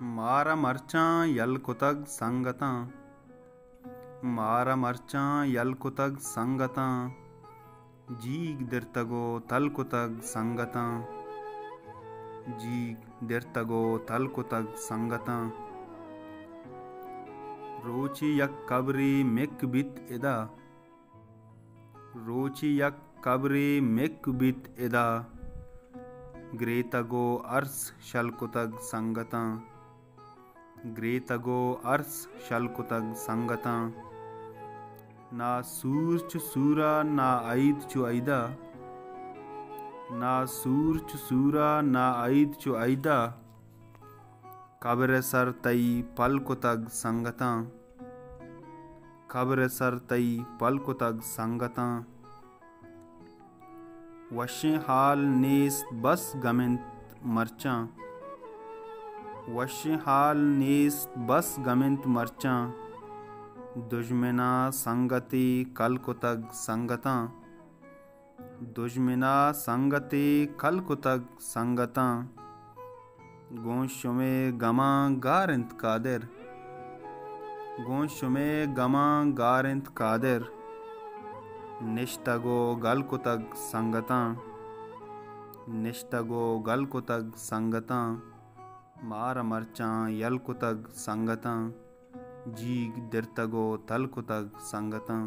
मारा मरचां यल कुतग संगतां। मारा मरचां यल कुतग संगतां। जीग दिरतगो तल कुतग संगतां। जीग दिरतगो तल कुतग संगतां। रोची यक कबरी मिक बित इदा। रोची यक कबरी मिक बित इदा। ग्रेतगो अर्स शल कुतग संगतां। ग्रेतगो अर्स शल कुतग संगतां। ना सूर चु सूरा ना आईद चु आईदा। ना सूर चु सूरा ना आईद चु आईदा। कब्र सर तई पल कुतग संगतां। कब्र सर तई पल कुतग संगतां। वशे हाल नेस बस गमिंत मरचां। वशे हाल नेस बस गमिंत मरचां। दुश्मना संगति कल कुतग संगतां। दुश्मना संगति कल कुतग संगतां। गोशुमे गमा गारिंत कादिर। गोशुमे गमा गारिंत कादिर। निश्तगो गल कुतग संगतां। निश्तगो गल कुतग संगतां। मारा मरचां यल कुतग संगतां। जीग दिरतगो तल कुतग संगतां।